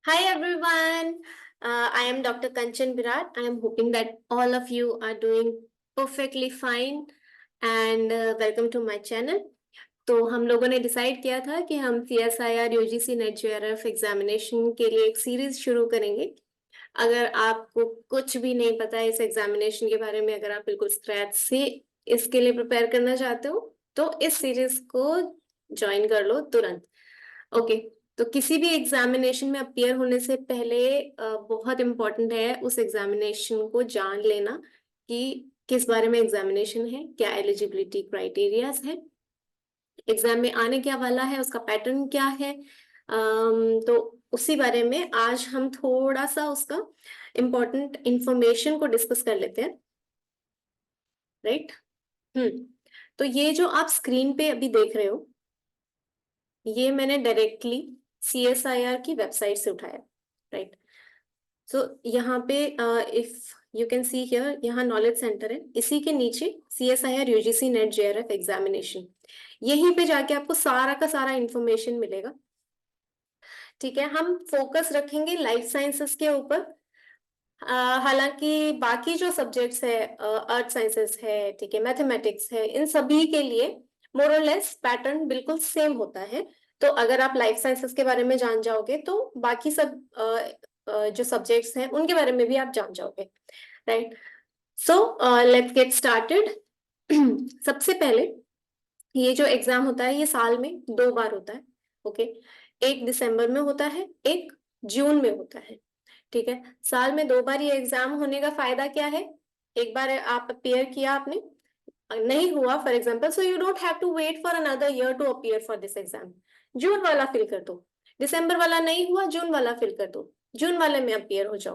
Hi everyone, I am Dr. Kanchan Virat. I am hoping that all of you are doing perfectly fine and welcome to my channel. तो हम लोगों ने decide किया था कि हम CSIR UGC net JRF examination के लिए एक सीरीज शुरू करेंगे। अगर आपको कुछ भी नहीं पता है इस एग्जामिनेशन के बारे में, अगर आप बिल्कुल स्क्रैच से इसके लिए प्रिपेयर करना चाहते हो तो इस सीरीज को ज्वाइन कर लो तुरंत। ओके, तो किसी भी एग्जामिनेशन में अपियर होने से पहले बहुत इम्पोर्टेंट है उस एग्जामिनेशन को जान लेना कि किस बारे में एग्जामिनेशन है, क्या एलिजिबिलिटी क्राइटेरियाज है, एग्जाम में आने क्या वाला है, उसका पैटर्न क्या है। तो उसी बारे में आज हम थोड़ा सा उसका इम्पोर्टेंट इंफॉर्मेशन को डिस्कस कर लेते हैं। राइट। तो ये जो आप स्क्रीन पे अभी देख रहे हो, ये मैंने डायरेक्टली CSIR की वेबसाइट से उठाया। राइट। सो यहाँ पे if you can see here, यहाँ नॉलेज सेंटर है, इसी के नीचे CSIR UGC net JRF examination, यहीं पे जाके आपको सारा का सारा इंफॉर्मेशन मिलेगा। ठीक है, हम फोकस रखेंगे लाइफ साइंसेस के ऊपर। हालांकि बाकी जो सब्जेक्ट्स है, अर्थ साइंसेस है, ठीक है, मैथमेटिक्स है, इन सभी के लिए मोर और लेस पैटर्न बिल्कुल सेम होता है। तो अगर आप लाइफ साइंसेस के बारे में जान जाओगे तो बाकी सब जो सब्जेक्ट्स हैं उनके बारे में भी आप जान जाओगे। Right. So let's get started. सबसे पहले, ये जो एग्जाम होता है ये साल में 2 बार होता है। ओके, एक दिसंबर में होता है, एक जून में होता है। ठीक है, साल में 2 बार ये एग्जाम होने का फायदा क्या है? एक बार आप अपियर किया, आपने नहीं हुआ for example, so you don't have to wait for another year to appear for this exam. June वाला फिल कर दो, दिसंबर वाला नहीं हुआ, जून वाला फिल कर दो, जून वाले में अपियर हो जाओ।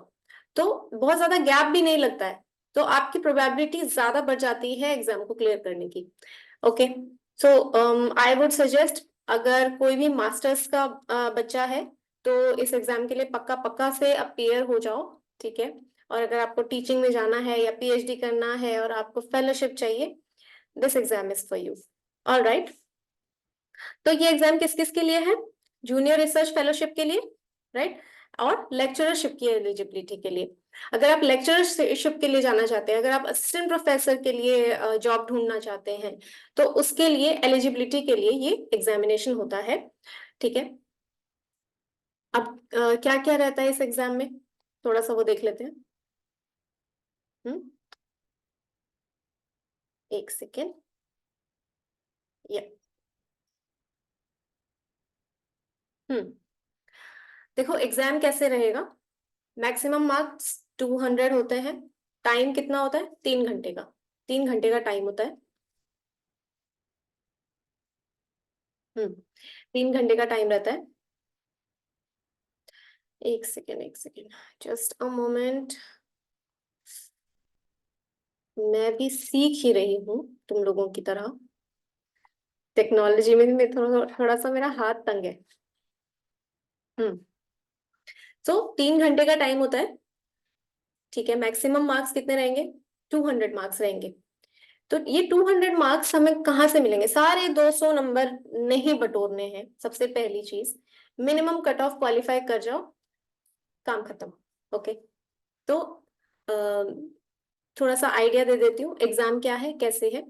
तो बहुत ज्यादा गैप भी नहीं लगता है, तो आपकी प्रोबेबिलिटी ज्यादा बढ़ जाती है एग्जाम को क्लियर करने की। Okay, so I would suggest, अगर कोई भी मास्टर्स का बच्चा है तो इस एग्जाम के लिए पक्का पक्का से अपियर हो जाओ। ठीक है, और अगर आपको टीचिंग में जाना है या PhD करना है और आपको फेलोशिप चाहिए, this exam is for you. All right. तो ये एग्जाम किस किस के लिए है? जूनियर रिसर्च फेलोशिप के लिए, राइट, और लेक्चरशिप की एलिजिबिलिटी के लिए। अगर आप लेक्चरशिप के लिए जाना चाहते हैं, अगर आप असिस्टेंट प्रोफेसर के लिए जॉब ढूंढना चाहते हैं, तो उसके लिए एलिजिबिलिटी के लिए ये एग्जामिनेशन होता है। ठीक है, अब क्या क्या रहता है इस एग्जाम में, थोड़ा सा वो देख लेते हैं। हम्म, एक सेकेंड। या हम्म देखो एग्जाम कैसे रहेगा। मैक्सिमम मार्क्स 200 होते हैं। टाइम कितना होता है? 3 घंटे का। 3 घंटे का टाइम होता है। 3 घंटे का टाइम रहता है। एक सेकेंड, एक सेकेंड, जस्ट अ मोमेंट। मैं भी सीख ही रही हूँ तुम लोगों की तरह। टेक्नोलॉजी में भी मैं थोड़ा थोड़ा सा मेरा हाथ तंग है। हम्म सो 3 घंटे का टाइम होता है। ठीक है, मैक्सिमम मार्क्स कितने रहेंगे? 200 मार्क्स रहेंगे। तो ये 200 मार्क्स हमें कहाँ से मिलेंगे? सारे 200 नंबर नहीं बटोरने हैं। सबसे पहली चीज, मिनिमम कट ऑफ क्वालिफाई कर जाओ, काम खत्म। ओके, तो अ, थोड़ा सा आइडिया दे देती हूँ एग्जाम क्या है, कैसे है।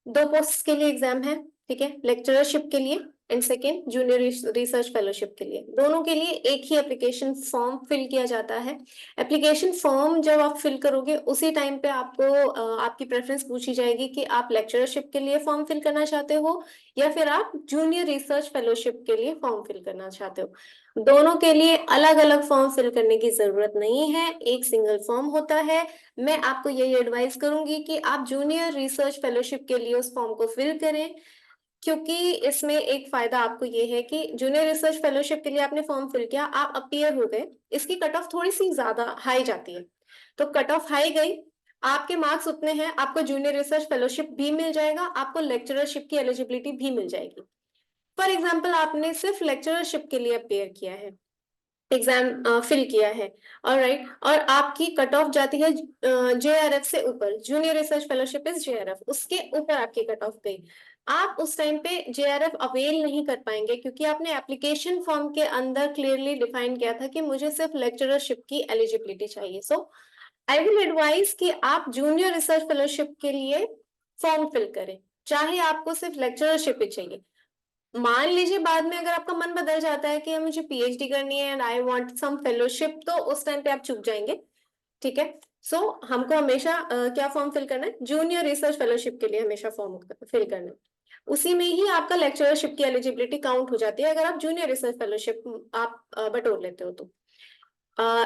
2 पोस्ट के लिए एग्जाम है। ठीक है, लेक्चरशिप के लिए and second junior research fellowship के लिए। दोनों के लिए एक ही एप्लीकेशन फॉर्म फिल किया जाता है। एप्लीकेशन फॉर्म जब आप फिल करोगे उसी टाइम पे आपको आपकी प्रेफरेंस पूछी जाएगी कि आप लेक्चरशिप के लिए फॉर्म फिल करना चाहते हो या फिर आप जूनियर रिसर्च फेलोशिप के लिए फॉर्म फिल करना चाहते हो। दोनों के लिए अलग अलग फॉर्म फिल करने की जरूरत नहीं है, एक सिंगल फॉर्म होता है। मैं आपको यही एडवाइस करूंगी कि आप जूनियर रिसर्च फेलोशिप के लिए उस फॉर्म को फिल करें, क्योंकि इसमें एक फायदा आपको ये है कि जूनियर रिसर्च फेलोशिप के लिए आपने फॉर्म फिल किया, आप अपियर हो गए, इसकी कट ऑफ थोड़ी सी ज्यादा हाई जाती है। तो कट ऑफ हाई गई, आपके मार्क्स उतने हैं, आपको जूनियर रिसर्च फेलोशिप भी मिल जाएगा, आपको लेक्चरशिप की एलिजिबिलिटी भी मिल जाएगी। फॉर एग्जाम्पल, आपने सिर्फ लेक्चरशिप के लिए अपियर किया है, एग्जाम फिल किया है, ऑलराइट, और आपकी कट ऑफ जाती है जेआरएफ से ऊपर, junior research fellowship is JRF, उसके ऊपर आपकी कट ऑफ गई, आप उस टाइम पे जेआरएफ अवेल नहीं कर पाएंगे, क्योंकि आपने एप्लीकेशन फॉर्म के अंदर क्लियरली डिफाइन किया था कि मुझे सिर्फ लेक्चररशिप की एलिजिबिलिटी चाहिए। सो आई विल एडवाइज कि आप जूनियर रिसर्च फेलोशिप के लिए फॉर्म फिल करें, चाहे आपको सिर्फ लेक्चररशिप ही चाहिए। मान लीजिए बाद में अगर आपका मन बदल जाता है कि मुझे पीएचडी करनी है and I want some fellowship, तो उस टाइम पे आप चूक जाएंगे, ठीक है। सो हमको हमेशा क्या फॉर्म फिल करना है, जूनियर रिसर्च फेलोशिप के लिए हमेशा फॉर्म फिल करना है, उसी में ही आपका लेक्चरशिप की एलिजिबिलिटी काउंट हो जाती है अगर आप जूनियर रिसर्च फेलोशिप आप बटोर लेते हो तो।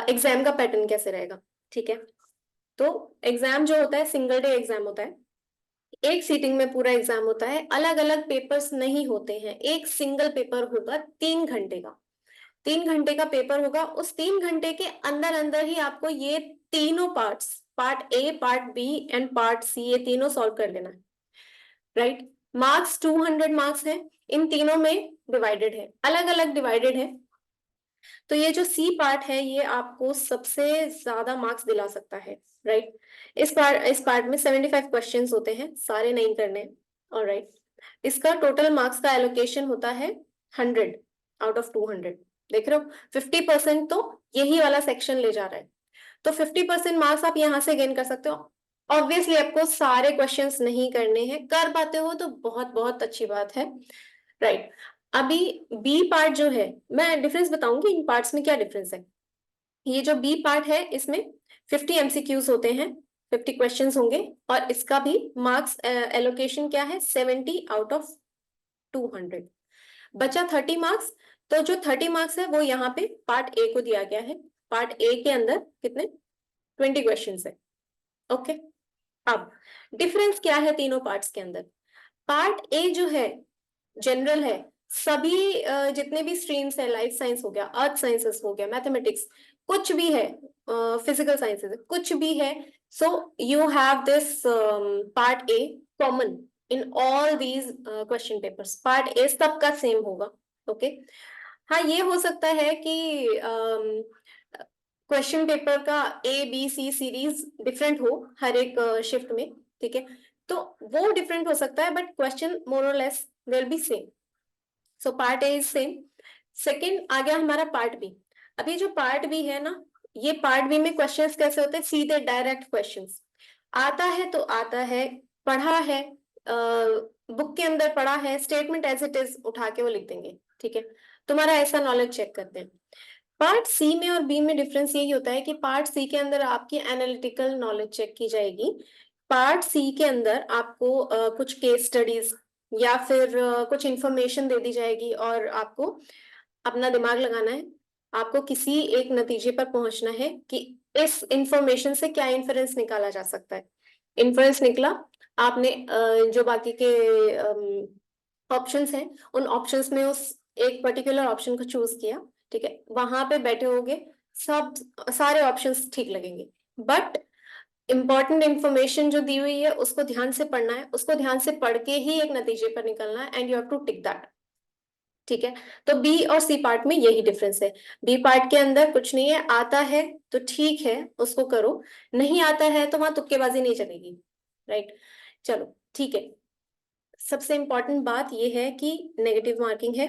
एग्जाम का पैटर्न कैसे रहेगा, ठीक है। तो एग्जाम जो होता है सिंगल डे एग्जाम होता है, एक सीटिंग में पूरा एग्जाम होता है, अलग अलग पेपर्स नहीं होते हैं, एक सिंगल पेपर होगा 3 घंटे का, 3 घंटे का पेपर होगा, उस 3 घंटे के अंदर अंदर ही आपको ये तीनों parts, part A, part B and part C, ये तीनों सॉल्व कर लेना है, राइट। मार्क्स 200 मार्क्स है, इन तीनों में डिवाइडेड है, अलग अलग डिवाइडेड है। तो ये जो सी पार्ट है ये आपको सबसे ज्यादा मार्क्स दिला सकता है, राइट। इस पार्ट में 75 क्वेश्चंस होते हैं, सारे नहीं करने, ऑलराइट। इसका टोटल मार्क्स का एलोकेशन होता है 100 आउट ऑफ 200, देख रहे हो, 50% तो यही वाला सेक्शन ले जा रहा है, तो 50% मार्क्स आप यहाँ से गेन कर सकते हो। ऑब्वियसली आपको सारे क्वेश्चंस नहीं करने हैं, कर पाते हो तो बहुत बहुत अच्छी बात है, राइट। अभी बी पार्ट जो है, मैं डिफरेंस बताऊंगी इन पार्ट्स में क्या डिफरेंस है। ये जो बी पार्ट है इसमें 50 एमसीक्यूज होते हैं, 50 क्वेश्चंस होंगे, और इसका भी मार्क्स एलोकेशन क्या है, 70 आउट ऑफ 200, बचा 30 मार्क्स। तो जो 30 मार्क्स है वो यहाँ पे पार्ट ए को दिया गया है, पार्ट ए के अंदर कितने 20 क्वेश्चन है, ओके। अब डिफरेंस क्या है तीनों पार्ट्स के अंदर, पार्ट ए जो है जनरल है, सभी जितने भी स्ट्रीम्स है, लाइफ साइंस हो गया, अर्थ साइंसेस हो गया, मैथमेटिक्स कुछ भी है, फिजिकल साइंसेस कुछ भी है, so you have this part A common in all these question papers, part A सबका सेम होगा, ओके। हाँ ये हो सकता है कि क्वेश्चन पेपर का A B C series different हो हर एक शिफ्ट में, ठीक है, तो वो डिफरेंट हो सकता है, बट क्वेश्चन मोर और less will be same. So part A is same. Second आ गया हमारा पार्ट बी। अब ये जो पार्ट बी है ना, ये पार्ट बी में क्वेश्चंस कैसे होते हैं, सीधे डायरेक्ट क्वेश्चंस, आता है तो आता है, पढ़ा है, बुक के अंदर पढ़ा है, स्टेटमेंट एज इट इज उठा के वो लिख देंगे, ठीक है, तुम्हारा ऐसा नॉलेज चेक करते हैं। पार्ट सी में और बी में डिफरेंस यही होता है कि पार्ट सी के अंदर आपकी एनालिटिकल नॉलेज चेक की जाएगी, पार्ट सी के अंदर आपको कुछ केस स्टडीज या फिर कुछ इंफॉर्मेशन दे दी जाएगी, और आपको अपना दिमाग लगाना है, आपको किसी एक नतीजे पर पहुंचना है कि इस इंफॉर्मेशन से क्या इन्फरेंस निकाला जा सकता है। इन्फरेंस निकला, आपने जो बाकी के ऑप्शंस हैं उन ऑप्शंस में उस एक पर्टिकुलर ऑप्शन को चूज किया, ठीक है, वहां पे बैठे होगे, सब सारे ऑप्शंस ठीक लगेंगे, बट इंपॉर्टेंट इंफॉर्मेशन जो दी हुई है उसको ध्यान से पढ़ना है, उसको ध्यान से पढ़ के ही एक नतीजे पर निकलना है, and you have to tick that, ठीक है। तो बी और सी पार्ट में यही डिफरेंस है, बी पार्ट के अंदर कुछ नहीं है, आता है तो ठीक है उसको करो, नहीं आता है तो वहां तुक्केबाजी नहीं चलेगी, राइट। चलो ठीक है, सबसे इंपॉर्टेंट बात यह है कि नेगेटिव मार्किंग है,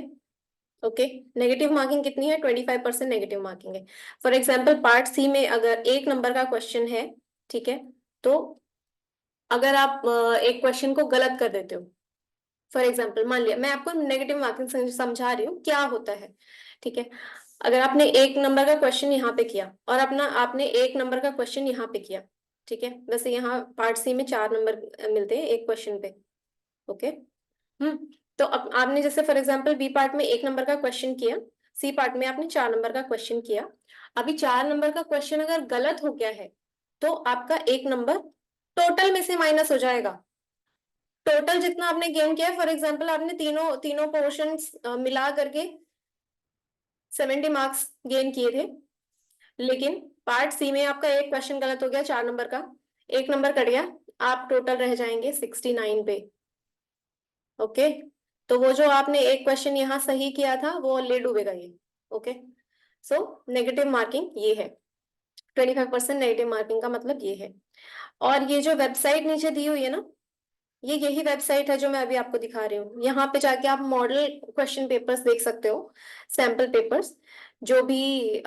ओके। नेगेटिव मार्किंग कितनी है, 25% नेगेटिव मार्किंग है। फॉर एग्जाम्पल पार्ट सी में अगर 1 नंबर का क्वेश्चन है, ठीक है, तो अगर आप एक क्वेश्चन को गलत कर देते हो, फॉर एग्जाम्पल मान लिया, मैं आपको नेगेटिव मार्किंग समझा रही हूँ क्या होता है, ठीक है। अगर आपने 1 नंबर का क्वेश्चन यहाँ पे किया और अपना आपने 1 नंबर का क्वेश्चन यहाँ पे किया, ठीक है, वैसे यहाँ पार्ट सी में 4 नंबर मिलते हैं एक क्वेश्चन पे, ओके। तो अब आपने जैसे फॉर एग्जाम्पल बी पार्ट में 1 नंबर का क्वेश्चन किया, सी पार्ट में आपने 4 नंबर का क्वेश्चन किया, अभी 4 नंबर का क्वेश्चन अगर गलत हो गया है तो आपका 1 नंबर टोटल में से माइनस हो जाएगा, टोटल जितना आपने गेन किया, फॉर एग्जाम्पल आपने तीनों तीनों पोर्शंस मिला करके 70 मार्क्स गेन किए थे, लेकिन पार्ट सी में आपका एक क्वेश्चन गलत हो गया, 4 नंबर का 1 नंबर कट गया, आप टोटल रह जाएंगे 69 पे, ओके। तो वो जो आपने एक क्वेश्चन यहाँ सही किया था वो ले डूबेगा ये, ओके। सो नेगेटिव मार्किंग ये है, 25% नेगेटिव मार्किंग का मतलब ये है। और ये जो वेबसाइट नीचे दी हुई है ना, ये यही वेबसाइट है जो मैं अभी आपको दिखा रही हूँ। यहाँ पे जाके आप मॉडल क्वेश्चन पेपर्स देख सकते हो, सैम्पल पेपर्स, जो भी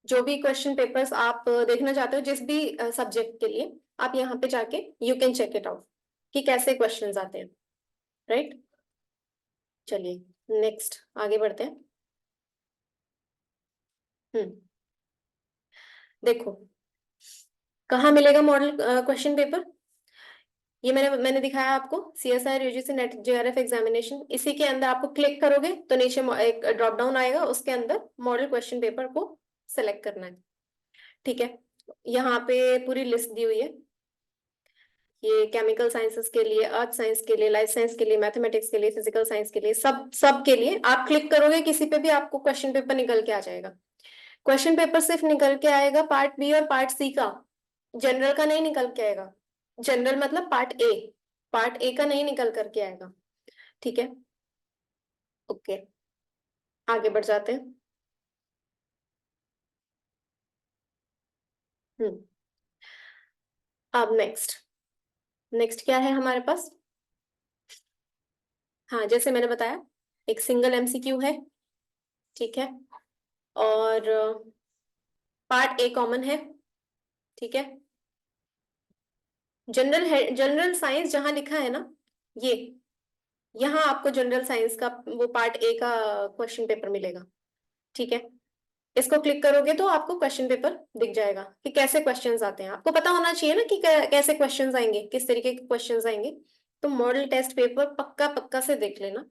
जो भी क्वेश्चन पेपर्स आप देखना चाहते हो जिस भी सब्जेक्ट के लिए, आप यहाँ पे जाके you can check it out कि कैसे क्वेश्चंस आते हैं, राइट। चलिए नेक्स्ट आगे बढ़ते हैं। हम्म, देखो कहाँ मिलेगा मॉडल क्वेश्चन पेपर। ये मैंने दिखाया आपको, CSIR UGC net JRF examination, इसी के अंदर आपको क्लिक करोगे तो नीचे एक ड्रॉप डाउन आएगा, उसके अंदर मॉडल क्वेश्चन पेपर को सेलेक्ट करना है, ठीक है। यहाँ पे पूरी लिस्ट दी हुई है, ये केमिकल साइंसेस के लिए, अर्थ साइंस के लिए, लाइफ साइंस के लिए, मैथमेटिक्स के लिए, फिजिकल साइंस के लिए, सब सब के लिए आप क्लिक करोगे किसी पे भी आपको क्वेश्चन पेपर निकल के आ जाएगा। क्वेश्चन पेपर सिर्फ निकल के आएगा पार्ट बी और पार्ट सी का, जनरल का नहीं निकल के आएगा। जनरल मतलब पार्ट ए का नहीं निकल करके आएगा, ठीक है। ओके, आगे बढ़ जाते हैं। हम्म, अब नेक्स्ट नेक्स्ट क्या है हमारे पास। हाँ, जैसे मैंने बताया, एक सिंगल MCQ है, ठीक है। और पार्ट ए कॉमन है, ठीक है। जनरल है, जनरल साइंस जहां लिखा है ना, ये यहाँ आपको जनरल साइंस का वो पार्ट ए का क्वेश्चन पेपर मिलेगा, ठीक है। इसको क्लिक करोगे तो आपको क्वेश्चन पेपर दिख जाएगा कि कैसे क्वेश्चंस आते हैं। आपको पता होना चाहिए ना कि कैसे क्वेश्चंस आएंगे, किस तरीके के क्वेश्चंस आएंगे। तो मॉडल टेस्ट पेपर पक्का पक्का से देख लेना।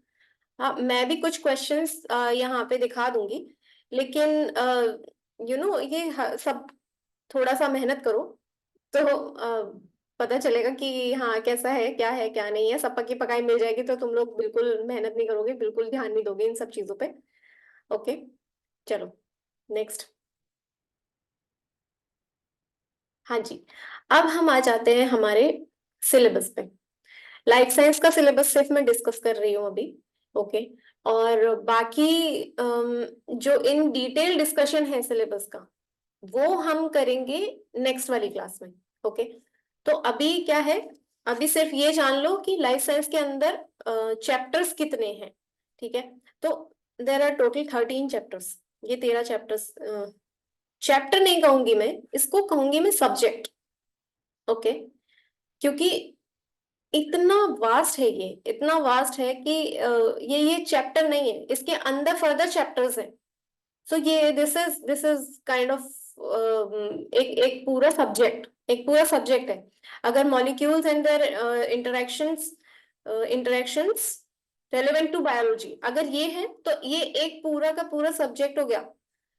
हाँ, मैं भी कुछ क्वेश्चंस यहाँ पे दिखा दूंगी, लेकिन ये सब थोड़ा सा मेहनत करो तो पता चलेगा कि हाँ कैसा है, क्या है क्या नहीं है। सब पक्की पकाई मिल जाएगी तो तुम लोग बिल्कुल मेहनत नहीं करोगे, बिल्कुल ध्यान नहीं दोगे इन सब चीजों पे। ओके, चलो नेक्स्ट। हाँ जी, अब हम आ जाते हैं हमारे सिलेबस पे। लाइफ साइंस का सिलेबस सिर्फ मैं डिस्कस कर रही हूँ अभी, ओके। और बाकी जो इन डिटेल डिस्कशन है सिलेबस का, वो हम करेंगे नेक्स्ट वाली क्लास में, ओके। तो अभी क्या है, अभी सिर्फ ये जान लो कि लाइफ साइंस के अंदर चैप्टर्स कितने हैं, ठीक है। तो देर आर टोटल 13 चैप्टर्स। ये 13 चैप्टर्स, चैप्टर नहीं कहूंगी मैं इसको, कहूंगी मैं सब्जेक्ट, ओके। क्योंकि इतना वास्ट है, ये इतना वास्ट है कि ये चैप्टर नहीं है, इसके अंदर फर्दर चैप्टर्स हैं। सो ये दिस इज काइंड ऑफ एक एक पूरा सब्जेक्ट, एक पूरा सब्जेक्ट है। अगर molecules and their interactions relevant to biology अगर ये है, तो ये एक पूरा का पूरा सब्जेक्ट हो गया।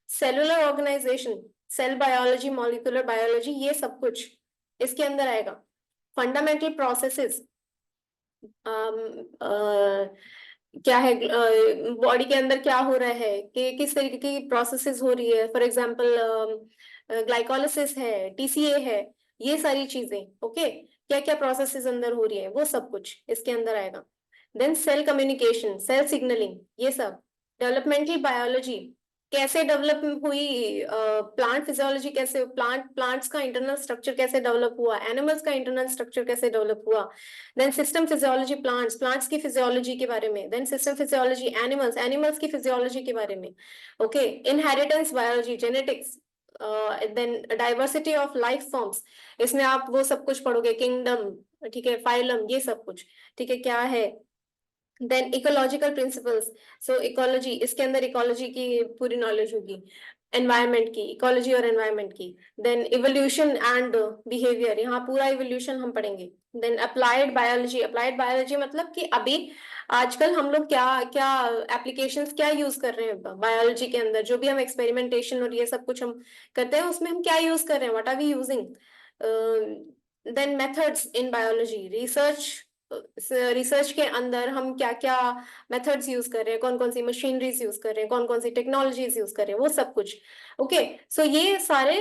Cellular organisation, cell biology, molecular biology, ये सब कुछ इसके अंदर आएगा। फंडामेंटल प्रोसेसेस, क्या है, बॉडी के अंदर क्या हो रहा है, कि किस तरीके की प्रोसेसेस हो रही है। फॉर एग्जांपल ग्लाइकोलिसिस है, TCA है, ये सारी चीजें, ओके। क्या क्या प्रोसेसेस अंदर हो रही है, वो सब कुछ इसके अंदर आएगा। Then cell communication, cell signalling, ये सब। डेवलपमेंटल बायोलॉजी, कैसे डेवलप हुई, प्लांट फिजियोलॉजी, कैसे प्लांट्स का इंटरनल स्ट्रक्चर कैसे डेवलप हुआ, एनिमल्स का इंटरनल स्ट्रक्चर कैसे डेवलप हुआ। देन सिस्टम फिजियोलॉजी, प्लांट्स की फिजियोलॉजी के बारे में। देन सिस्टम फिजियोलॉजी एनिमल्स की फिजियोलॉजी के बारे में, okay. Inheritance biology, genetics. Then diversity of life forms, इसमें आप वो सब कुछ पढ़ोगे, किंगडम, ठीक है, फाइलम, ये सब कुछ, ठीक है, क्या है। Then ecological principles, so ecology, इसके अंदर इकोलॉजी की पूरी नॉलेज होगी, एनवायरनमेंट की, इकोलॉजी और एनवायरनमेंट की। देन इवोल्यूशन एंड बिहेवियर, यहाँ पूरा इवोल्यूशन हम पढ़ेंगे। देन अप्लाइड बायोलॉजी मतलब कि अभी आजकल हम लोग क्या क्या एप्लीकेशंस क्या यूज कर रहे हैं बायोलॉजी के अंदर, जो भी हम एक्सपेरिमेंटेशन और ये सब कुछ हम करते हैं, उसमें हम क्या यूज कर रहे हैं, what are we using. Then methods in biology, research के अंदर हम क्या क्या मेथड्स यूज कर रहे हैं, कौन कौन सी मशीनरीज यूज कर रहे हैं, कौन कौन सी टेक्नोलॉजीज यूज कर रहे हैं, वो सब कुछ, ओके। सो ये सारे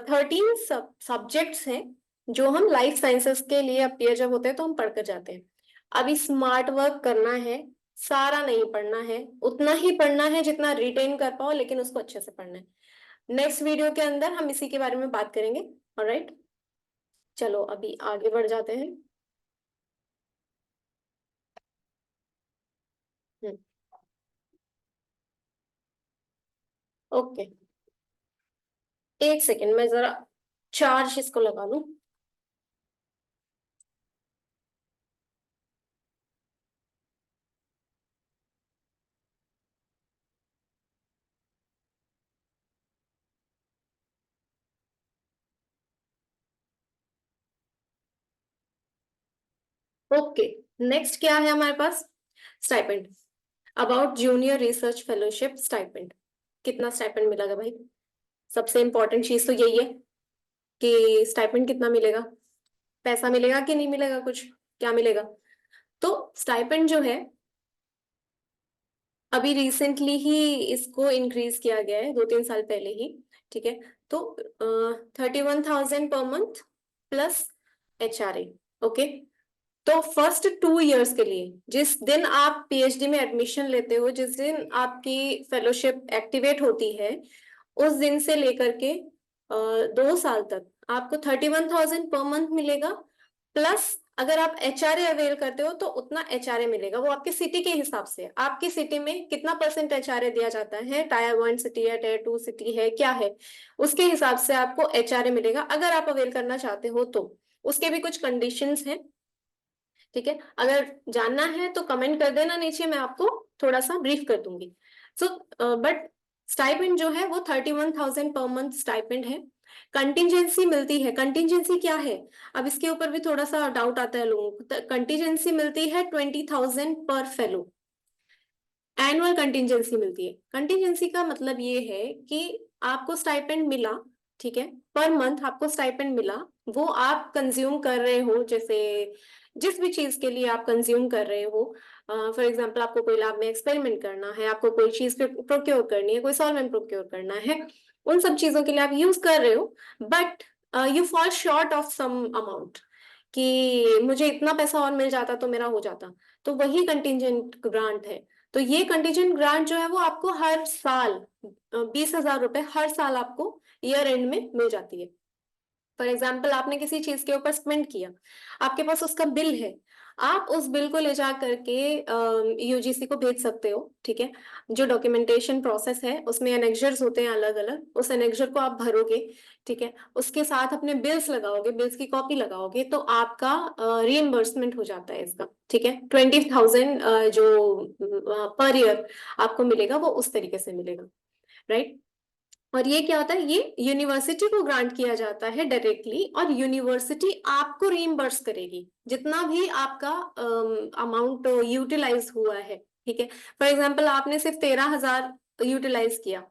13 सब्जेक्ट्स हैं जो हम लाइफ साइंसेस के लिए अपीयर जब होते हैं तो हम पढ़कर जाते हैं। अभी स्मार्ट वर्क करना है, सारा नहीं पढ़ना है, उतना ही पढ़ना है जितना रिटेन कर पाओ, लेकिन उसको अच्छे से पढ़ना है। नेक्स्ट वीडियो के अंदर हम इसी के बारे में बात करेंगे। ऑलराइट, चलो अभी आगे बढ़ जाते हैं। ओके, एक सेकेंड, मैं जरा चार्ज इसको लगा लूं। ओके, नेक्स्ट क्या है हमारे पास? Stipend. About junior research fellowship stipend. कितना स्टाइपेंड मिलेगा भाई? सबसे इंपॉर्टेंट चीज तो यही है कि स्टाइपेंड कितना मिलेगा, पैसा मिलेगा कि नहीं मिलेगा, कुछ क्या मिलेगा। तो स्टाइपेंड जो है, अभी रिसेंटली ही इसको इंक्रीज किया गया है, 2-3 साल पहले ही। ठीक है, तो 31,000 per month plus HRA। Okay, तो फर्स्ट 2 इयर्स के लिए, जिस दिन आप PhD में एडमिशन लेते हो, जिस दिन आपकी फेलोशिप एक्टिवेट होती है, उस दिन से लेकर के 2 साल तक आपको 31,000 पर मंथ मिलेगा। प्लस अगर आप HRA अवेल करते हो तो उतना HRA मिलेगा। वो आपकी सिटी के हिसाब से, आपकी सिटी में कितना परसेंट HRA दिया जाता है, Tier 1 सिटी है, Tier 2 सिटी है, क्या है, उसके हिसाब से आपको HRA मिलेगा अगर आप अवेल करना चाहते हो तो। उसके भी कुछ कंडीशंस हैं। ठीक है, अगर जानना है तो कमेंट कर देना नीचे, मैं आपको थोड़ा सा ब्रीफ कर दूंगी। सो बट स्टाइपेंड जो है वो 31,000 पर मंथ स्टाइपेंड है। कंटिजेंसी मिलती है। कंटिजेंसी क्या है, अब इसके ऊपर भी थोड़ा सा डाउट आता है लोगों को। कंटिजेंसी मिलती है 20,000 पर फेलो। एनुअल कंटिजेंसी मिलती है। कंटिजेंसी का मतलब ये है कि आपको स्टाइपेंड मिला, ठीक है, पर मंथ आपको स्टाइपेंड मिला, वो आप कंज्यूम कर रहे हो, जैसे जिस भी चीज के लिए आप कंज्यूम कर रहे हो। फॉर एग्जांपल, आपको कोई लैब में एक्सपेरिमेंट करना है, आपको कोई चीज प्रोक्योर करनी है, कोई सॉल्वेंट प्रोक्योर करना है, उन सब चीजों के लिए आप यूज कर रहे हो, but you fall short of some amount, कि मुझे इतना पैसा और मिल जाता तो मेरा हो जाता। तो वही कंटिजेंट ग्रांट है। तो ये कंटीजेंट ग्रांट जो है वो आपको हर साल 20,000 रुपए हर साल आपको ईयर एंड में मिल जाती है। फॉर एग्जाम्पल, आपने किसी चीज के ऊपर स्पेंड किया, आपके पास उसका बिल है, आप उस बिल को ले जा करके UGC को भेज सकते हो। ठीक है, जो डॉक्यूमेंटेशन प्रोसेस है उसमें एनेक्जर्स होते हैं अलग अलग, उस एनेक्जर को आप भरोगे, ठीक है, उसके साथ अपने बिल्स लगाओगे, बिल्स की कॉपी लगाओगे, तो आपका रीइम्बर्समेंट हो जाता है इसका। ठीक है, 20,000 जो पर ईयर आपको मिलेगा वो उस तरीके से मिलेगा। राइट, और ये क्या होता है, ये यूनिवर्सिटी को ग्रांट किया जाता है डायरेक्टली, और यूनिवर्सिटी आपको रीइम्बर्स करेगी जितना भी आपका अमाउंट यूटिलाइज हुआ है। ठीक है, फॉर एग्जांपल, आपने सिर्फ 13,000 यूटिलाइज किया,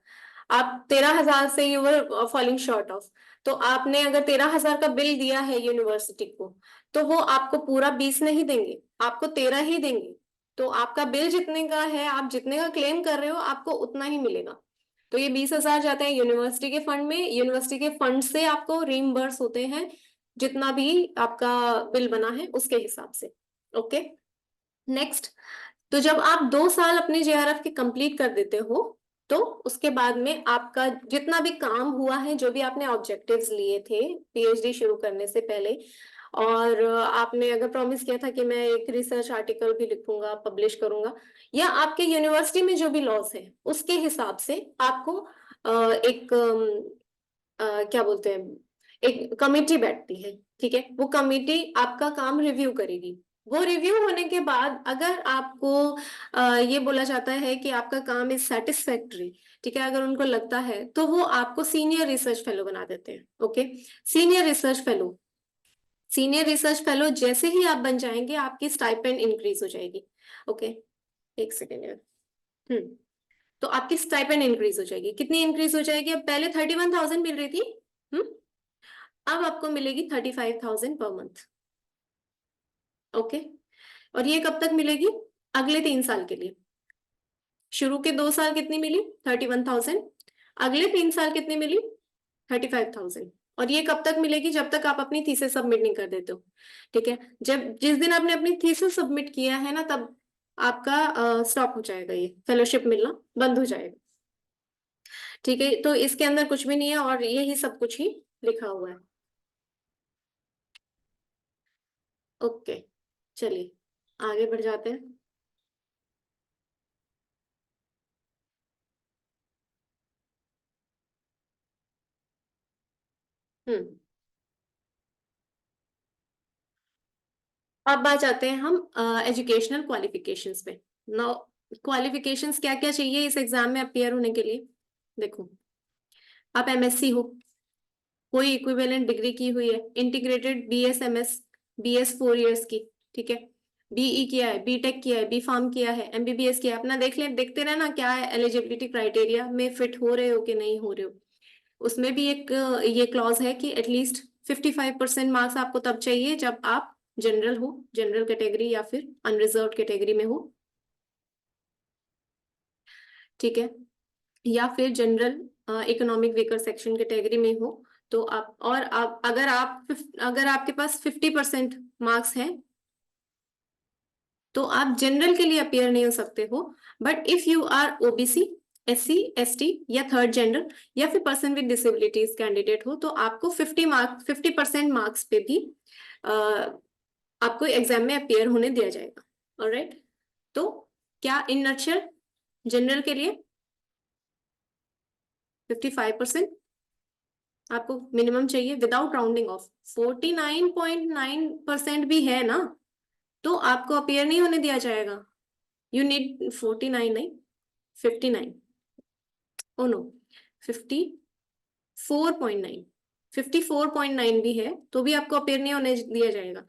आप 13,000 से you were falling short of, तो आपने अगर 13,000 का बिल दिया है यूनिवर्सिटी को, तो वो आपको पूरा 20 नहीं देंगे, आपको 13 ही देंगे। तो आपका बिल जितने का है, आप जितने का क्लेम कर रहे हो, आपको उतना ही मिलेगा। तो ये 20,000 जाते हैं यूनिवर्सिटी के फंड में, यूनिवर्सिटी के फंड से आपको रीइम्बर्स होते हैं जितना भी आपका बिल बना है उसके हिसाब से। ओके, नेक्स्ट, तो जब आप 2 साल अपने JRF के कंप्लीट कर देते हो, तो उसके बाद में आपका जितना भी काम हुआ है, जो भी आपने ऑब्जेक्टिव्स लिए थे PhD शुरू करने से पहले, और आपने अगर प्रॉमिस किया था कि मैं एक रिसर्च आर्टिकल भी लिखूंगा, पब्लिश करूंगा, या आपके यूनिवर्सिटी में जो भी लॉस है उसके हिसाब से आपको एक क्या बोलते हैं, एक कमिटी बैठती है। ठीक है, वो कमिटी आपका काम रिव्यू करेगी। वो रिव्यू होने के बाद अगर आपको ये बोला जाता है कि आपका काम इज सेटिस्फैक्ट्री, ठीक है, अगर उनको लगता है, तो वो आपको सीनियर रिसर्च फेलो बना देते हैं। Okay, senior research fellow, senior research fellow जैसे ही आप बन जाएंगे, आपकी स्टाइपेंड इंक्रीज हो जाएगी। ओके, एक सेकेंड यार। हम्म, तो आपकी स्टाइपेंड इंक्रीज हो जाएगी। कितनी इंक्रीज हो जाएगी? अब पहले 31,000 मिल रही थी, हम्म, अब आपको मिलेगी 35,000 पर मंथ। ओके, और ये कब तक मिलेगी? अगले 3 साल के लिए। शुरू के 2 साल कितनी मिली? 31,000। अगले 3 साल कितनी मिली? 35,000। और ये कब तक मिलेगी? जब तक आप अपनी थीसिस सबमिट नहीं कर देते हो। ठीक है, जब जिस दिन आपने अपनी थीसिस सबमिट किया है ना, तब आपका स्टॉप हो जाएगा, ये फेलोशिप मिलना बंद हो जाएगा। ठीक है, तो इसके अंदर कुछ भी नहीं है और यही सब कुछ ही लिखा हुआ है। ओके, चलिए आगे बढ़ जाते हैं। हम्म। अब आ जाते हैं हम एजुकेशनल क्वालिफिकेशंस पे। नाउ, क्वालिफिकेशंस क्या क्या चाहिए इस एग्जाम में अपियर होने के लिए? देखो, आप एमएससी हो, कोई इक्विवेलेंट डिग्री की हुई है, इंटीग्रेटेड बीएसएमएस, बीएस 4 इयर्स की, ठीक है, बीई किया है, बीटेक किया है, बी फार्म किया है, एमबीबीएस किया है, अपना देख ले, देखते रहना क्या है एलिजिबिलिटी क्राइटेरिया में फिट हो रहे हो कि नहीं हो रहे हो। उसमें भी एक ये क्लॉज है कि एटलीस्ट 55% मार्क्स आपको तब चाहिए जब आप जनरल हो, जनरल कैटेगरी या फिर अनरिजर्व कैटेगरी में हो, ठीक है, या फिर general economic weaker section category में हो। तो आप, और आप अगर आपके पास 50% मार्क्स हैं तो आप जनरल के लिए अपियर नहीं हो सकते हो। But if you are OBC, SC, ST या थर्ड जेंडर या फिर पर्सन विद डिसेबिलिटीज कैंडिडेट हो तो आपको 50% मार्क्स पे भी आपको एग्जाम में अपियर होने दिया जाएगा। ऑलराइट, तो क्या इन नटशल, जनरल के लिए 55% आपको मिनिमम चाहिए विदाउट राउंडिंग ऑफ। 49.9% भी है ना तो आपको अपियर नहीं होने दिया जाएगा। यू नीड 49, नहीं 59, ओ नो, 54.9, 54.9 भी है तो भी आपको अपेयर नहीं होने दिया जाएगा।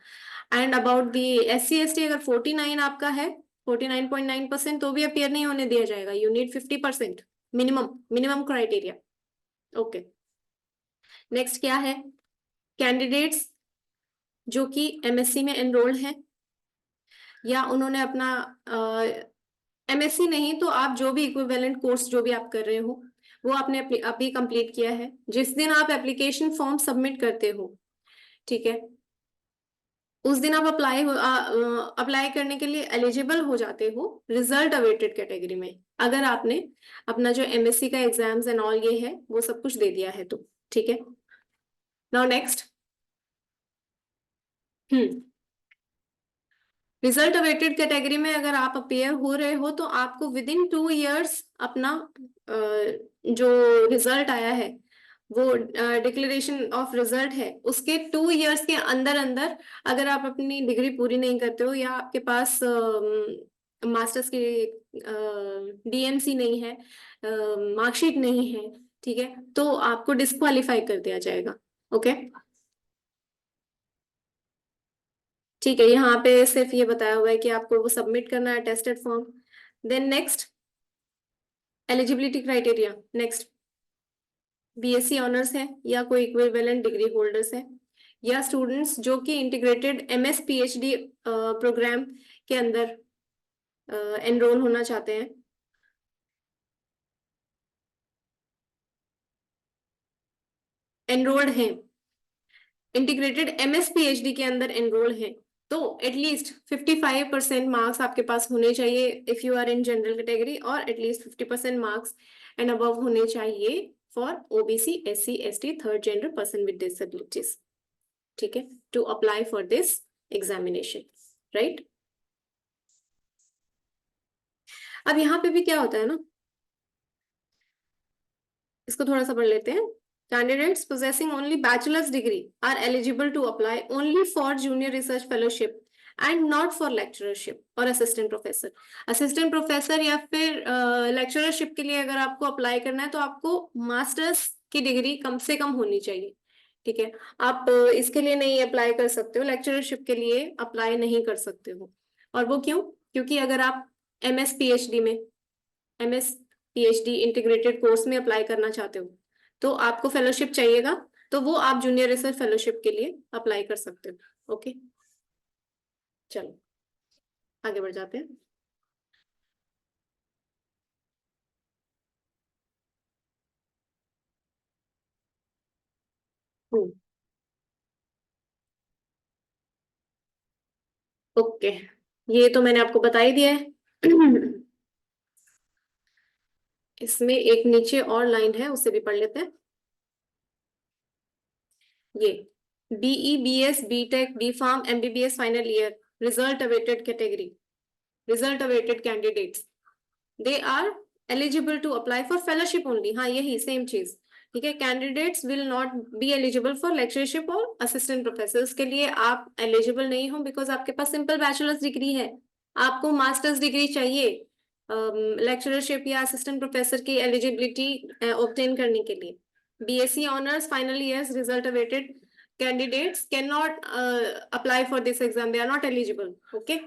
And about the SC ST, अगर 49 आपका है, 49.9%, तो भी अपेयर नहीं होने दिया जाएगा। You need 50% minimum, minimum criteria. Okay, next क्या है? कैंडिडेट्स जो कि एमएससी में एनरोल्ड हैं या उन्होंने अपना एमएससी नहीं तो आप जो भी इक्विवेलेंट कोर्स जो भी आप कर रहे हो वो आपने अभी कंप्लीट किया है, जिस दिन आप एप्लीकेशन फॉर्म सबमिट करते हो, ठीक है, उस दिन आप अप्लाई करने के लिए एलिजिबल हो जाते हो रिजल्ट अवेटेड कैटेगरी में, अगर आपने अपना जो एमएससी का एग्जाम्स एंड ऑल ये है वो सब कुछ दे दिया है तो, ठीक है। नाउ नेक्स्ट, हम्म, रिजल्ट अवेटेड कैटेगरी में अगर आप अपेयर हो रहे हो तो आपको विद इन 2 इयर्स अपना जो रिजल्ट आया है वो डिक्लेरेशन ऑफ रिजल्ट है, उसके 2 इयर्स के अंदर अंदर अगर आप अपनी डिग्री पूरी नहीं करते हो या आपके पास मास्टर्स की डीएमसी नहीं है, मार्कशीट नहीं है, ठीक है, तो आपको डिस्क्वालिफाई कर दिया जाएगा। ओके, ठीक है, यहाँ पे सिर्फ ये बताया हुआ है कि आपको वो सबमिट करना है tested form. Then next, eligibility criteria. Next, BSc honours है या कोई इक्विवेलेंट डिग्री होल्डर्स है या स्टूडेंट्स जो कि इंटीग्रेटेड एमएस पीएचडी प्रोग्राम के अंदर एनरोल होना चाहते हैं, एनरोल्ड हैं, इंटीग्रेटेड एमएस पीएचडी के अंदर एनरोल हैं, तो एटलीस्ट 55% मार्क्स आपके पास होने चाहिए if you are in general category, और एटलीस्ट 50% मार्क्स एंड अबव होने चाहिए for OBC, SC, ST, third gender, person with disabilities, ठीक है, to apply for this examination, right. अब यहाँ पे भी क्या होता है ना, इसको थोड़ा सा पढ़ लेते हैं। Candidates possessing only bachelor's degree are eligible to apply only for junior research fellowship and not for lecturership और assistant professor। assistant professor या फिर lecturership के लिए अगर आपको अप्लाई करना है तो आपको मास्टर्स की डिग्री कम से कम होनी चाहिए, ठीक है। आप इसके लिए नहीं अप्लाई कर सकते हो, लेक्चरशिप के लिए अप्लाई नहीं कर सकते हो। और वो क्यों? क्योंकि अगर आप एमएस पीएचडी में, एमएस पीएचडी इंटीग्रेटेड कोर्स में अप्लाई करना चाहते हो तो आपको फेलोशिप चाहिएगा, तो वो आप जूनियर रिसर्च फेलोशिप के लिए अप्लाई कर सकते हो। ओके, चलो आगे बढ़ जाते हैं। ओके, ये तो मैंने आपको बता ही दिया है। इसमें एक नीचे और लाइन है, उसे भी पढ़ लेते हैं। ये BE, BS, BTech, B pharm, MBBS final year, result awaited category, result awaited candidates, they are eligible to apply for fellowship only. हाँ, यही सेम चीज, ठीक है। Candidates will not be eligible for lectureship और असिस्टेंट प्रोफेसर के लिए आप eligible नहीं हो, बिकॉज आपके पास सिंपल बैचलर्स डिग्री है। आपको मास्टर्स डिग्री चाहिए लेक्चरशिप या असिस्टेंट प्रोफेसर की एलिजिबिलिटी ऑब्टेन करने के लिए। BSc honours final years result awaited candidates cannot apply for this exam, they are not eligible, okay।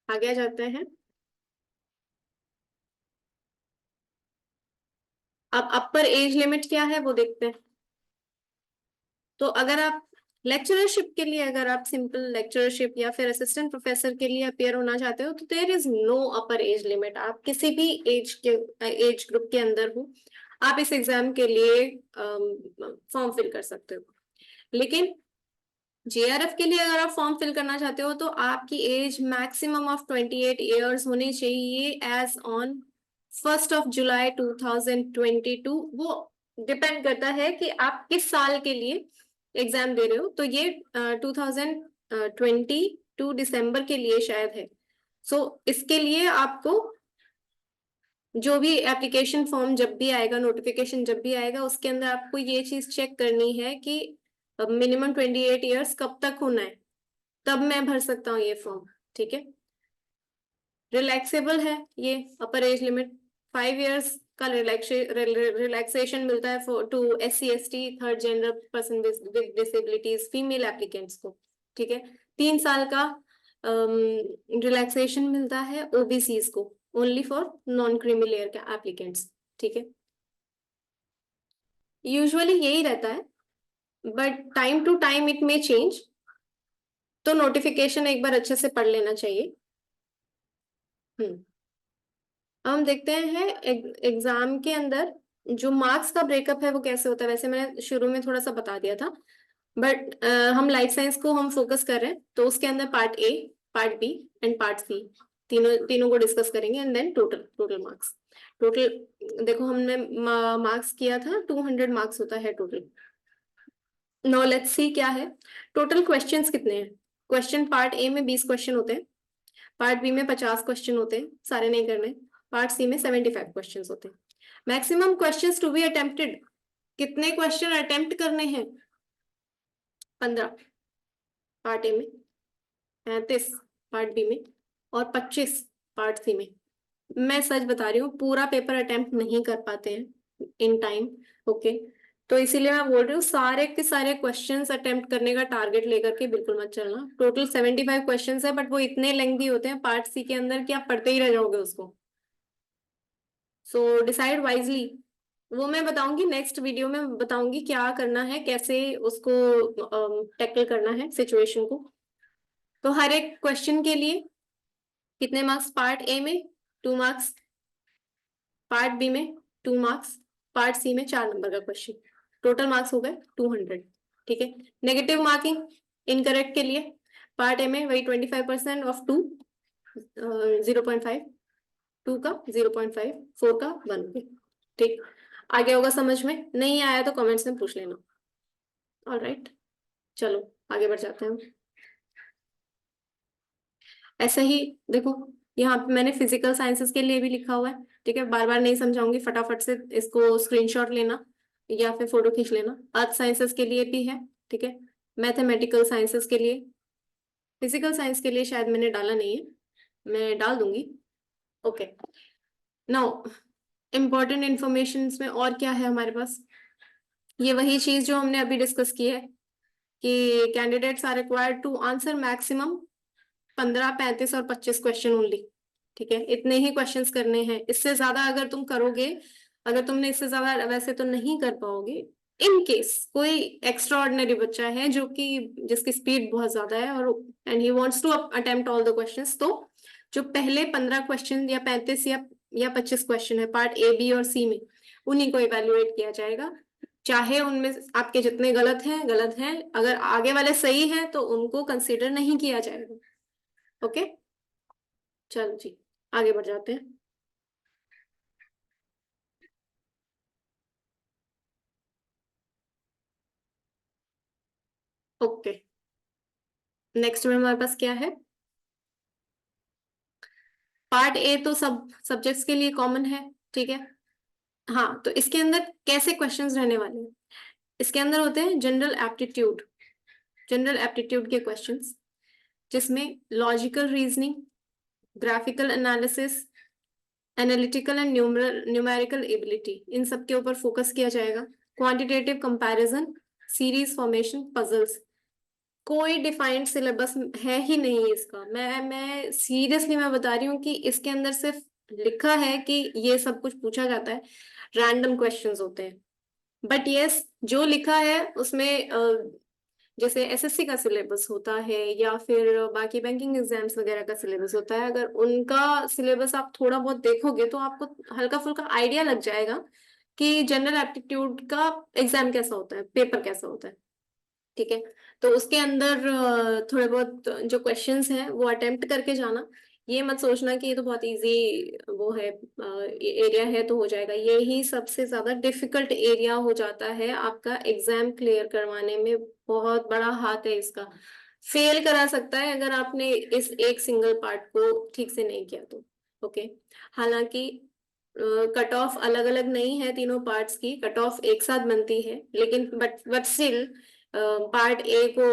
आगे जाते हैं। अब अपर एज लिमिट क्या है वो देखते हैं। तो अगर आप लेक्चरशिप के लिए, अगर आप सिंपल लेक्चरशिप या फिर असिस्टेंट प्रोफेसर के लिए अपेयर होना चाहते हो, तो there is no upper age limit. आप किसी भी एज ग्रुप के अंदर हो, आप इस एग्जाम के लिए फॉर्म फिल कर सकते हो। लेकिन जेआरएफ के लिए अगर आप फॉर्म फिल करना चाहते हो, तो आपकी एज मैक्सिमम ऑफ 28 ईयर्स होनी चाहिए एज ऑन 1 जुलाई 2022। वो डिपेंड करता है कि आप किस साल के लिए एग्जाम दे रहे हो। तो ये 2022 दिसंबर के लिए शायद है। सो इसके लिए आपको जो भी एप्लीकेशन फॉर्म जब भी आएगा, नोटिफिकेशन जब भी आएगा, उसके अंदर आपको ये चीज चेक करनी है कि मिनिमम 28 ईयर्स कब तक होना है, तब मैं भर सकता हूँ ये फॉर्म, ठीक है। रिलैक्सेबल है ये अपर एज लिमिट, 5 ईयर्स का रिलैक्सेशन मिलता है to SC ST third gender person with disabilities female applicants को, ठीक है। 3 साल का रिलैक्सेशन मिलता है ओबीसीज को, only for non creamy layer के एप्लीकेंट्स, ठीक है। यूजुअली यही रहता है, but time to time it may change. तो नोटिफिकेशन एक बार अच्छे से पढ़ लेना चाहिए। हम देखते हैं एग्जाम के अंदर जो मार्क्स का ब्रेकअप है वो कैसे होता है। वैसे मैंने शुरू में थोड़ा सा बता दिया था, बट हम लाइफ साइंस को हम फोकस कर रहे हैं, तो उसके अंदर part A, part B and part C, तीनों तीनों को डिस्कस करेंगे, and then total total marks. Total देखो, हमने मार्क्स किया था 200 मार्क्स होता है टोटल। नो लेट्स सी क्या है टोटल क्वेश्चंस कितने हैं। क्वेश्चन पार्ट ए में 20 क्वेश्चन होते हैं, पार्ट बी में 50 क्वेश्चन होते हैं, सारे नहीं करने। पार्ट सी में 75 क्वेश्चन होते हैं। Maximum question to be attempted, कितने क्वेश्चन अटेम्प्ट करने हैं? 15 पार्ट ए में, 35 पार्ट बी में, और 25 पार्ट सी में। मैं सच बता रही हूँ, पूरा पेपर अटेम्प्ट नहीं कर पाते हैं इन टाइम, ओके। तो इसीलिए मैं बोल रही हूँ, सारे के सारे क्वेश्चंस अटेम्प्ट करने का टारगेट लेकर के बिल्कुल मत चलना। टोटल 75 क्वेश्चंस है, बट वो इतने लेंथी होते हैं पार्ट सी के अंदर कि आप पढ़ते ही रह जाओगे उसको। So decide wisely. वो मैं बताऊंगी नेक्स्ट वीडियो में, बताऊंगी क्या करना है, कैसे उसको टैकल करना है सिचुएशन को। तो हर एक क्वेश्चन के लिए कितने मार्क्स? पार्ट ए में 2 मार्क्स, पार्ट बी में 2 मार्क्स, पार्ट सी में 4 नंबर का क्वेश्चन। टोटल मार्क्स हो गए 200, ठीक है। नेगेटिव मार्किंग इनकरेक्ट के लिए पार्ट ए में वही 25% ऑफ 2, 0.5, 2 का 0.5, 4 का 1, ठीक। आगे होगा समझ में? नहीं आया तो कमेंट्स में पूछ लेना। ऑलराइट, चलो आगे बढ़ जाते हैं। ऐसे ही देखो, यहाँ पे मैंने फिजिकल साइंसेस के लिए भी लिखा हुआ है, ठीक है। बार बार नहीं समझाऊंगी, फटाफट से इसको स्क्रीनशॉट लेना या फिर फोटो खींच लेना। अर्थ साइंसेस के लिए भी है, ठीक है। मैथमेटिकल साइंसेस के लिए, फिजिकल साइंस के लिए शायद मैंने डाला नहीं है, मैं डाल दूंगी, ओके। नाउ इम्पोर्टेंट इंफॉर्मेशन में और क्या है हमारे पास? ये वही चीज जो हमने अभी डिस्कस की है कि candidates are required to answer maximum 15, 35 और 25 क्वेश्चन ओनली, ठीक है। इतने ही क्वेश्चंस करने हैं, इससे ज्यादा अगर तुम करोगे, अगर तुमने इससे ज्यादा, वैसे तो नहीं कर पाओगे। इन केस कोई एक्स्ट्रा ऑर्डिनरी बच्चा है जो कि जिसकी स्पीड बहुत ज्यादा है और and he wants to attempt all the questions, तो जो पहले 15 क्वेश्चन या 35 या 25 क्वेश्चन है पार्ट ए, बी और सी में, उन्हीं को इवेल्युएट किया जाएगा। चाहे उनमें आपके जितने गलत हैं गलत हैं, अगर आगे वाले सही हैं तो उनको कंसिडर नहीं किया जाएगा, ओके, चलो जी आगे बढ़ जाते हैं। ओके, नेक्स्ट में हमारे पास क्या है? पार्ट ए तो सब सब्जेक्ट्स के लिए कॉमन है, ठीक है। हाँ, तो इसके अंदर कैसे क्वेश्चंस रहने वाले हैं? इसके अंदर होते हैं जनरल एप्टीट्यूड, जनरल एप्टीट्यूड के क्वेश्चंस, जिसमें logical reasoning, graphical analysis, analytical and numerical ability, इन सब के ऊपर फोकस किया जाएगा। Quantitative comparison, series formation, puzzles. कोई डिफाइंड सिलेबस है ही नहीं इसका। मैं सीरियसली मैं बता रही हूँ कि इसके अंदर सिर्फ लिखा है कि ये सब कुछ पूछा जाता है, रैंडम क्वेश्चंस होते हैं। बट यस, जो लिखा है उसमें जैसे एसएससी का सिलेबस होता है या फिर बाकी बैंकिंग एग्जाम्स वगैरह का सिलेबस होता है, अगर उनका सिलेबस आप थोड़ा बहुत देखोगे तो आपको हल्का फुल्का आइडिया लग जाएगा कि जनरल एप्टीट्यूड का एग्जाम कैसा होता है, पेपर कैसा होता है, ठीक है। तो उसके अंदर थोड़े बहुत जो क्वेश्चंस हैं वो अटेम्प्ट करके जाना। ये मत सोचना कि ये तो बहुत इजी वो है, एरिया है तो हो जाएगा। ये ही सबसे ज्यादा डिफिकल्ट एरिया हो जाता है आपका एग्जाम क्लियर करवाने में। बहुत बड़ा हाथ है इसका, फेल करा सकता है अगर आपने इस एक सिंगल पार्ट को ठीक से नहीं किया तो। ओके, हालांकि कट ऑफ अलग अलग नहीं है, तीनों पार्ट्स की कट ऑफ एक साथ बनती है, लेकिन बट स्टिल पार्ट ए को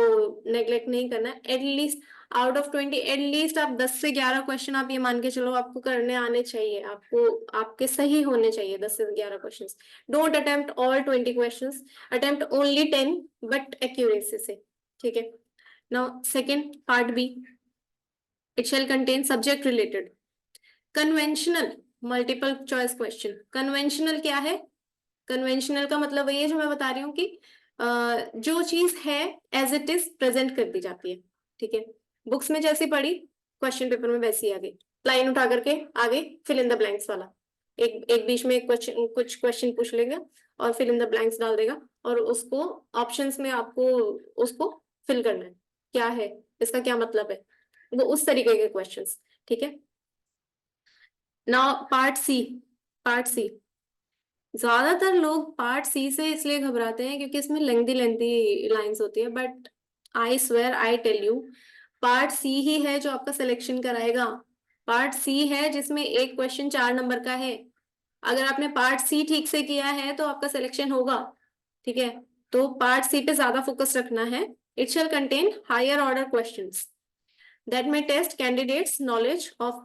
नेग्लेक्ट नहीं करना। एटलीस्ट आउट ऑफ 20 एटलीस्ट आप 10 से 11 क्वेश्चन आप ये मान के चलो आपको करने आने चाहिए, आपको आपके सही होने चाहिए 10 से 11 questions. Don't attempt all 20 questions, attempt only 10 but accuracy से, ठीक है। Now second part B, it shall contain subject related conventional multiple choice question. Conventional क्या है? कन्वेंशनल का मतलब वही है जो मैं बता रही हूँ कि जो चीज है एज इट इज प्रेजेंट कर दी जाती है, ठीक है। बुक्स में जैसी पढ़ी क्वेश्चन पेपर में वैसी आ गई, लाइन उठा करके आगे फिल इन द ब्लैंक्स वाला। एक एक बीच में एक क्वेश्चन, कुछ क्वेश्चन पूछ लेगा और फिल इन द ब्लैंक्स डाल देगा, और उसको ऑप्शंस में आपको उसको फिल करना है, क्या है इसका क्या मतलब है, वो उस तरीके के क्वेश्चंस, ठीक है। Now part C, part C, ज्यादातर लोग पार्ट सी से इसलिए घबराते हैं क्योंकि इसमें लेंथी लेंथी लाइंस होती है, but I swear I tell you, part C ही है जो आपका सिलेक्शन कराएगा। पार्ट सी है जिसमें एक क्वेश्चन 4 नंबर का है। अगर आपने पार्ट सी ठीक से किया है तो आपका सिलेक्शन होगा, ठीक है। तो पार्ट सी पे ज्यादा फोकस रखना है। It shall contain higher order questions that may test candidates knowledge of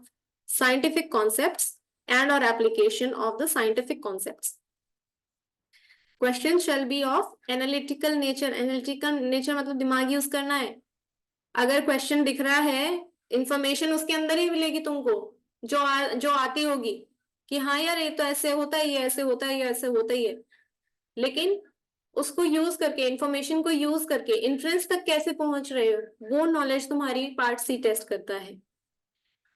scientific concepts and or application of the scientific concepts. Question shall be of analytical nature. Analytical nature मतलब दिमाग use करना है। अगर question दिख रहा है, information उसके अंदर ही मिलेगी तुमको, जो आती होगी कि हाँ यार ये तो ऐसे होता है, ये ऐसे होता है, ये ऐसे होता ही है, लेकिन उसको यूज करके, इंफॉर्मेशन को यूज करके इन्फ्रेंस तक कैसे पहुंच रहे हो, वो नॉलेज तुम्हारी पार्ट सी टेस्ट करता है,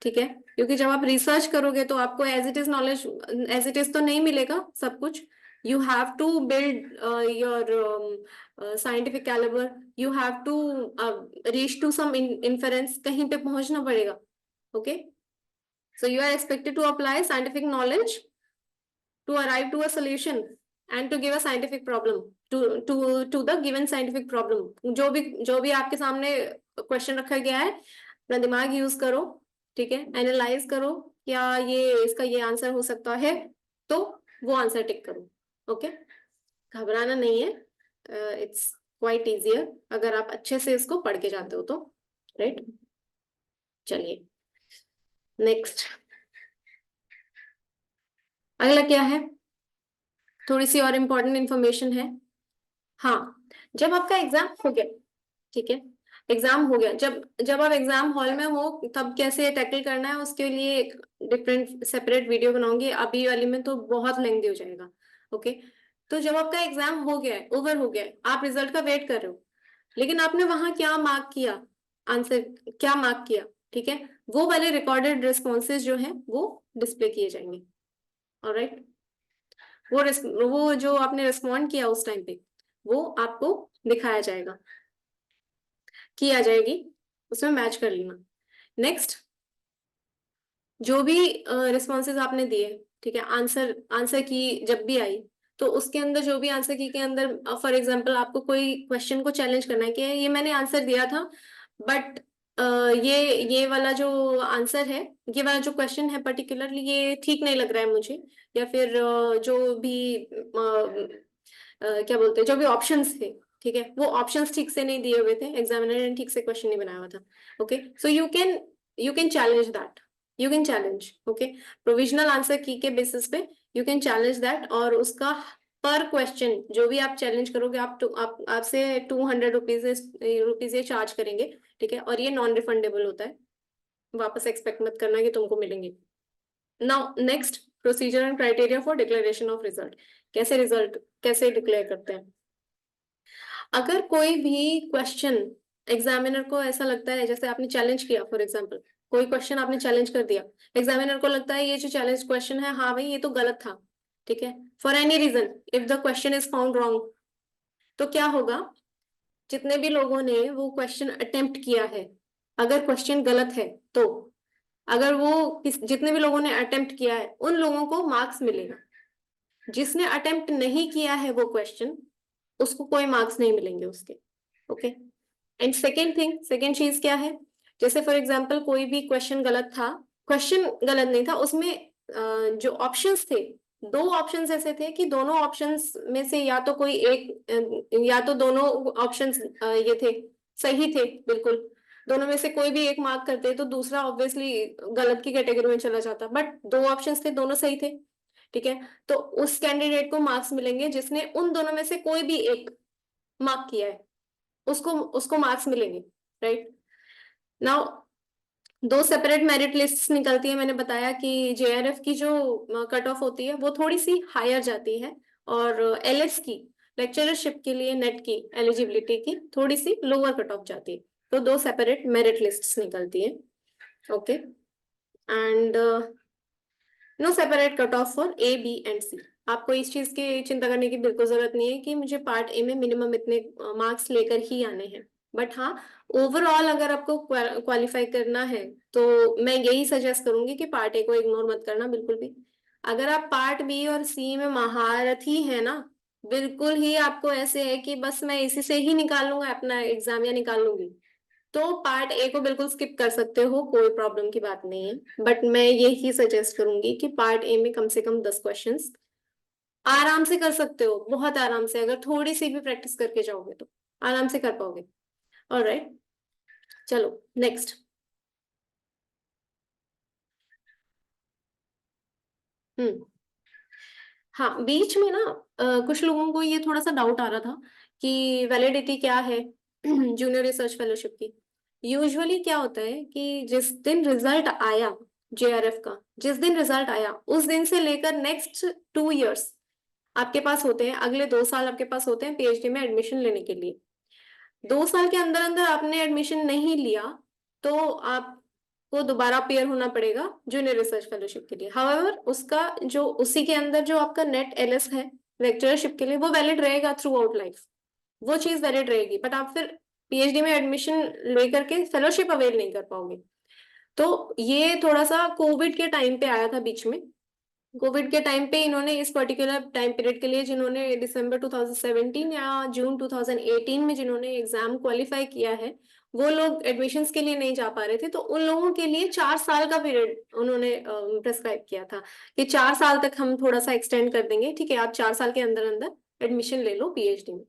ठीक है। क्योंकि जब आप रिसर्च करोगे तो आपको as it is knowledge as it is तो नहीं मिलेगा सब कुछ। You have to build your scientific calibre, you have to reach to some inference, कहीं पे पहुंचना पड़ेगा, okay. So you are expected to apply scientific knowledge to arrive to a solution and to give a scientific problem to the given scientific problem। जो भी आपके सामने question रखा गया है, अपना दिमाग यूज करो, ठीक है, एनालाइज करो, क्या ये इसका ये आंसर हो सकता है, तो वो आंसर टिक करो, ओके। घबराना नहीं है, इट्स क्वाइट इजियर अगर आप अच्छे से इसको पढ़ के जाते हो तो, राइट। चलिए नेक्स्ट, अगला क्या है, थोड़ी सी और इम्पोर्टेंट इंफॉर्मेशन है। हाँ, जब आपका एग्जाम हो गया, ठीक है, एग्जाम हो गया, जब जब आप एग्जाम हॉल में हो तब कैसे टैकल करना है उसके लिए एक डिफरेंट सेपरेट वीडियो बनाऊंगी, अभी वाली में तो बहुत लेंथी हो जाएगा, ओके। तो जब आपका एग्जाम हो गया है, ओवर हो गया है, आप रिजल्ट का वेट कर रहे हो, लेकिन आपने वहां क्या मार्क किया, आंसर क्या मार्क किया, ठीक है, वो वाले रिकॉर्डेड रिस्पॉन्सेज जो है वो डिस्प्ले किए जाएंगे, ऑलराइट। वो जो आपने रिस्पॉन्ड किया उस टाइम पे वो आपको दिखाया जाएगा, की आ जाएगी, उसमें मैच कर लेना। नेक्स्ट, जो भी रिस्पॉन्सेज आपने दिए, ठीक है, आंसर आंसर की जब भी आई, तो उसके अंदर जो भी आंसर की के अंदर फॉर एग्जांपल आपको कोई क्वेश्चन को चैलेंज करना है कि ये मैंने आंसर दिया था, बट ये वाला जो आंसर है, ये वाला जो क्वेश्चन है पर्टिकुलरली, ये ठीक नहीं लग रहा है मुझे, या फिर जो भी क्या बोलते हैं, जो भी ऑप्शंस थे, ठीक है, वो ऑप्शंस ठीक से नहीं दिए हुए थे, एग्जामिनर ने ठीक से क्वेश्चन नहीं बनाया हुआ था, okay, so you can challenge that, you can challenge, okay, provisional answer की के बेसिस पे यू कैन चैलेंज दैट, और उसका पर क्वेश्चन जो भी आप चैलेंज करोगे, आप आपसे 200 रुपीज ये चार्ज करेंगे, ठीक है, और ये नॉन रिफंडेबल होता है, वापस एक्सपेक्ट मत करना कि तुमको मिलेंगे। Now next, procedure and criteria for declaration of result. Result कैसे डिक्लेयर करते हैं? अगर कोई भी क्वेश्चन एग्जामिनर को ऐसा लगता है, जैसे आपने चैलेंज किया फॉर एग्जाम्पल, कोई क्वेश्चन आपने चैलेंज कर दिया, एग्जामिनर को लगता है ये जो चैलेंज क्वेश्चन है, हाँ भाई ये तो गलत था, ठीक है, for any reason if the question is found wrong, तो क्या होगा, जितने भी लोगों ने वो क्वेश्चन अटेम्प्ट किया है, अगर क्वेश्चन गलत है, तो अगर वो जितने भी लोगों ने अटेम्प्ट किया है उन लोगों को मार्क्स मिलेगा, जिसने अटेम्प्ट नहीं किया है वो क्वेश्चन, उसको कोई मार्क्स नहीं मिलेंगे उसके, okay. And second thing, second चीज क्या है, जैसे फॉर एग्जाम्पल कोई भी क्वेश्चन गलत था, क्वेश्चन गलत नहीं था, उसमें जो ऑप्शंस थे, दो ऑप्शंस ऐसे थे कि दोनों ऑप्शंस में से या तो कोई एक या तो दोनों ऑप्शंस ये थे, सही थे बिल्कुल, दोनों में से कोई भी एक मार्क करते तो दूसरा ऑब्वियसली गलत की कैटेगरी में चला जाता, बट दो ऑप्शंस थे, दोनों सही थे, ठीक है, तो उस कैंडिडेट को मार्क्स मिलेंगे जिसने उन दोनों में से कोई भी एक मार्क किया है, उसको उसको मार्क्स मिलेंगे, राइट। नाउ दो सेपरेट मेरिट लिस्ट्स निकलती है, मैंने बताया कि जेआरएफ की जो कट ऑफ होती है वो थोड़ी सी हायर जाती है, और एलएस की, लेक्चरशिप के लिए नेट की एलिजिबिलिटी की थोड़ी सी लोअर कट ऑफ जाती है, तो दो सेपरेट मेरिट लिस्ट्स निकलती है, okay, and no separate cut off for A B and C. आपको इस चीज की चिंता करने की बिल्कुल जरूरत नहीं है कि मुझे पार्ट ए में मिनिमम इतने मार्क्स लेकर ही आने हैं, बट हाँ, ओवरऑल अगर आपको क्वालिफाई करना है तो मैं यही सजेस्ट करूंगी कि पार्ट ए को इग्नोर मत करना बिल्कुल भी। अगर आप पार्ट बी और सी में महारथी है ना, बिल्कुल ही आपको ऐसे है कि बस मैं इसी से ही निकाल लूंगा अपना एग्जाम या निकाल लूंगी, तो पार्ट ए को बिल्कुल स्किप कर सकते हो, कोई प्रॉब्लम की बात नहीं है, बट मैं ये ही सजेस्ट करूंगी कि पार्ट ए में कम से कम 10 क्वेश्चंस आराम से कर सकते हो, बहुत आराम से, अगर थोड़ी सी भी प्रैक्टिस करके जाओगे तो आराम से कर पाओगे। ऑलराइट, चलो नेक्स्ट। हम्म, हाँ, बीच में ना कुछ लोगों को ये थोड़ा सा डाउट आ रहा था कि वैलिडिटी क्या है जूनियर रिसर्च फेलोशिप की। यूजुअली क्या होता है कि जिस दिन रिजल्ट आया जेआरएफ का, जिस दिन रिजल्ट आया उस दिन से लेकर नेक्स्ट 2 इयर्स आपके पास होते हैं, अगले 2 साल आपके पास होते हैं पीएचडी में एडमिशन लेने के लिए। 2 साल के अंदर अंदर आपने एडमिशन नहीं लिया तो आपको दोबारा अपियर होना पड़ेगा जूनियर रिसर्च फेलोशिप के लिए। हाउएवर उसका जो उसी के अंदर जो आपका नेट एलएस है लेक्चरशिप के लिए, वो वैलिड रहेगा थ्रू आउट लाइफ, वो चीज वैलिड रहेगी, बट आप फिर पीएचडी में एडमिशन लेकर के फेलोशिप अवेल नहीं कर पाओगे। तो ये थोड़ा सा कोविड के टाइम पे आया था बीच में, कोविड के टाइम पे इन्होंने इस पर्टिकुलर टाइम पीरियड के लिए, जिन्होंने दिसंबर 2017 या जून 2018 में जिन्होंने एग्जाम क्वालिफाई किया है, वो लोग एडमिशन्स के लिए नहीं जा पा रहे थे, तो उन लोगों के लिए 4 साल का पीरियड उन्होंने प्रेस्क्राइब किया था कि 4 साल तक हम थोड़ा सा एक्सटेंड कर देंगे, ठीक है, आप 4 साल के अंदर अंदर एडमिशन ले लो पीएचडी में।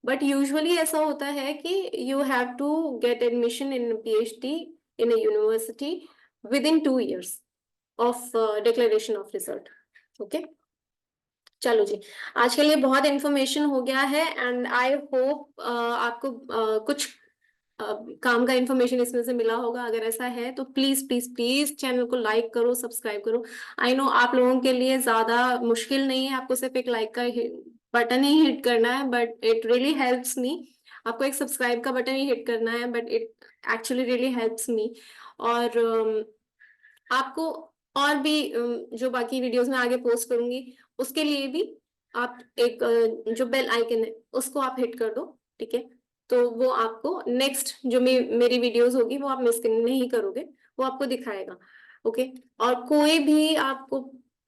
बट यूजुअली ऐसा होता है कि you have to get admission in PhD in a university within 2 years of declaration of result, ओके। चलो जी, आज के लिए बहुत इंफॉर्मेशन हो गया है, एंड आई होप आपको कुछ काम का इंफॉर्मेशन इसमें से मिला होगा। अगर ऐसा है तो प्लीज प्लीज प्लीज चैनल को लाइक करो, सब्सक्राइब करो। आई नो आप लोगों के लिए ज्यादा मुश्किल नहीं है, आपको सिर्फ एक लाइक का बटन ही हिट करना है, but it really helps me. आपको एक सब्सक्राइब का बटन ही हिट करना है, but it actually really helps me. और आपको और भी जो बाकी वीडियोस में आगे पोस्ट करूंगी उसके लिए भी आप एक जो बेल आइकन है उसको आप हिट कर दो, ठीक है, तो वो आपको नेक्स्ट जो मेरी वीडियोस होगी वो आप मिस नहीं करोगे, वो आपको दिखाएगा। ओके, और कोई भी आपको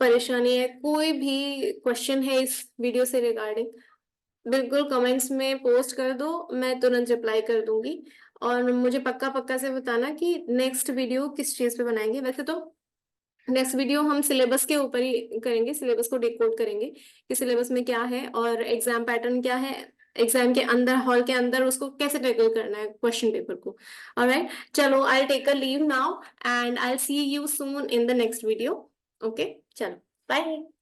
परेशानी है, कोई भी क्वेश्चन है इस वीडियो से रिगार्डिंग, बिल्कुल कमेंट्स में पोस्ट कर दो, मैं तुरंत रिप्लाई कर दूंगी। और मुझे पक्का पक्का से बताना कि नेक्स्ट वीडियो किस चीज पे बनाएंगे। वैसे तो नेक्स्ट वीडियो हम सिलेबस के ऊपर ही करेंगे, सिलेबस को डिकोड करेंगे कि सिलेबस में क्या है और एग्जाम पैटर्न क्या है, एग्जाम के अंदर, हॉल के अंदर उसको कैसे टैकल करना है क्वेश्चन पेपर को। ऑलराइट, चलो I take a leave now and I see you soon in the next video. Okay, चलो बाय।